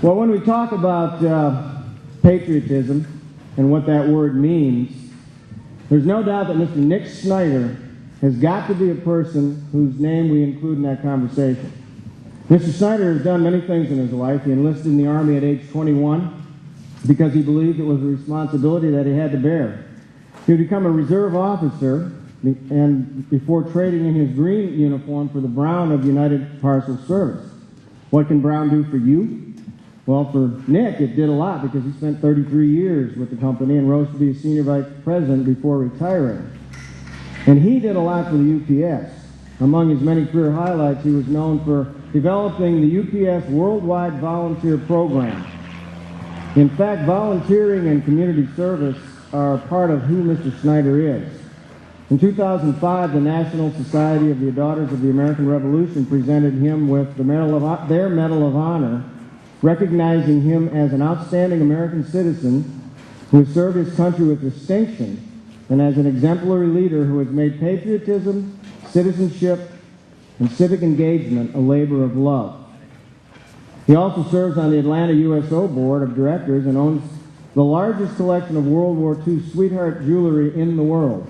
Well, when we talk about patriotism and what that word means, there's no doubt that Mr. Nick Snider has got to be a person whose name we include in that conversation. Mr. Snider has done many things in his life. He enlisted in the Army at age 21 because he believed it was a responsibility that he had to bear. He would become a reserve officer and before trading in his green uniform for the brown of United Parcel Service. What can brown do for you? Well, for Nick, it did a lot because he spent 33 years with the company and rose to be a senior vice president before retiring. And he did a lot for the UPS. Among his many career highlights, he was known for developing the UPS Worldwide Volunteer Program. In fact, volunteering and community service are part of who Mr. Snider is. In 2005, the National Society of the Daughters of the American Revolution presented him with their Medal of Honor, recognizing him as an outstanding American citizen who has served his country with distinction and as an exemplary leader who has made patriotism, citizenship, and civic engagement a labor of love. He also serves on the Atlanta USO Board of Directors and owns the largest collection of World War II sweetheart jewelry in the world.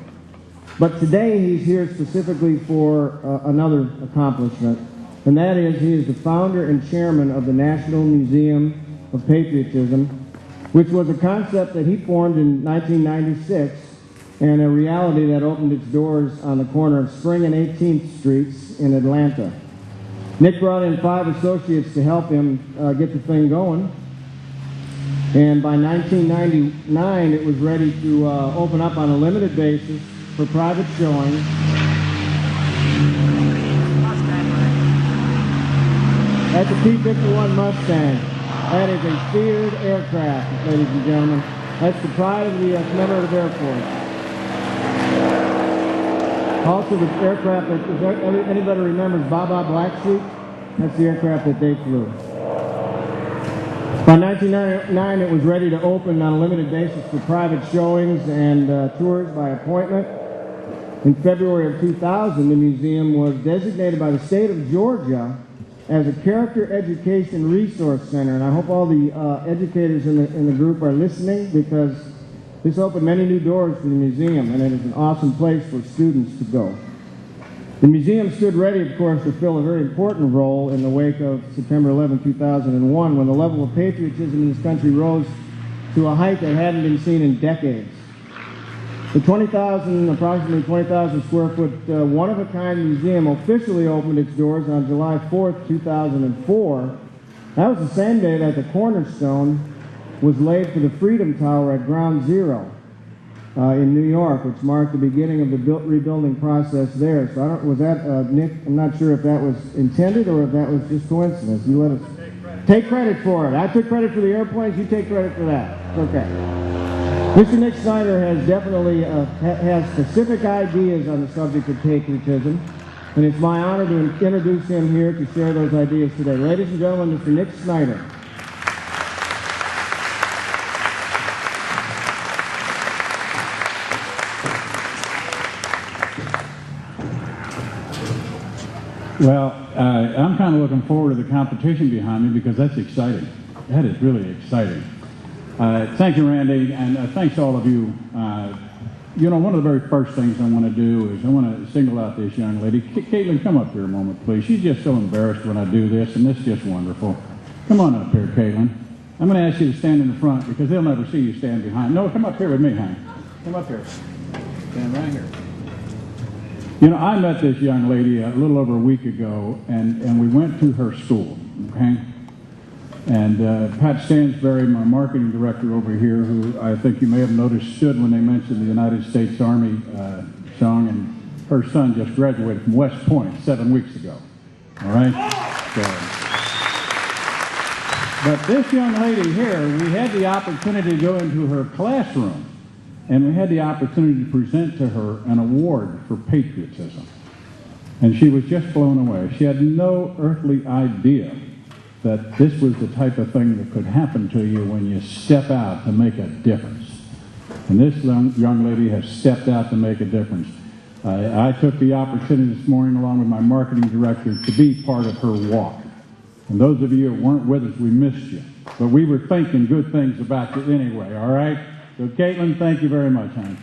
But today he's here specifically for another accomplishment, and that is he is the founder and chairman of the National Museum of Patriotism, which was a concept that he formed in 1996 and a reality that opened its doors on the corner of Spring and 18th Streets in Atlanta. Nick brought in 5 associates to help him get the thing going, and by 1999 it was ready to open up on a limited basis for private showing. That's a P-51 Mustang. That is a steered aircraft, ladies and gentlemen. That's the pride of the commemorative Air Force. Also, the aircraft that, if anybody remembers Baba Blacksheep, that's the aircraft that they flew. By 1999, it was ready to open on a limited basis for private showings and tours by appointment. In February of 2000, the museum was designated by the state of Georgia as a character education resource center, and I hope all the educators in the group are listening, because this opened many new doors for the museum, and it is an awesome place for students to go. The museum stood ready, of course, to fill a very important role in the wake of September 11, 2001, when the level of patriotism in this country rose to a height that hadn't been seen in decades. The approximately 20,000 square foot one-of-a-kind museum officially opened its doors on July 4th, 2004. That was the same day that the cornerstone was laid for the Freedom Tower at Ground Zero in New York, which marked the beginning of the rebuilding process there. So was that, Nick, I'm not sure if that was intended or if that was just coincidence. You let us take credit for it. I took credit for the airplanes, you take credit for that. It's okay. Mr. Nick Snider has definitely has specific ideas on the subject of patriotism, and it's my honor to introduce him here to share those ideas today. Ladies and gentlemen, Mr. Nick Snider. Well, I'm kind of looking forward to the competition behind me because that's exciting. That is really exciting. Thank you, Randy, and thanks to all of you. You know, one of the very first things I want to do is I want to single out this young lady. Caitlin, come up here a moment, please. She's just so embarrassed when I do this, and it's just wonderful. Come on up here, Caitlin. I'm going to ask you to stand in the front because they'll never see you stand behind. No, come up here with me, honey. Come up here. Stand right here. You know, I met this young lady a little over a week ago, and we went to her school, okay? And Pat Stansberry, my marketing director over here, who I think you may have noticed stood when they mentioned the United States Army song, and her son just graduated from West Point 7 weeks ago, all right? But this young lady here, we had the opportunity to go into her classroom, and we had the opportunity to present to her an award for patriotism. And she was just blown away. She had no earthly idea that this was the type of thing that could happen to you when you step out to make a difference. And this young lady has stepped out to make a difference. I took the opportunity this morning, along with my marketing director, to be part of her walk. And those of you who weren't with us, we missed you. But we were thinking good things about you anyway, all right? So, Caitlin, thank you very much, honey.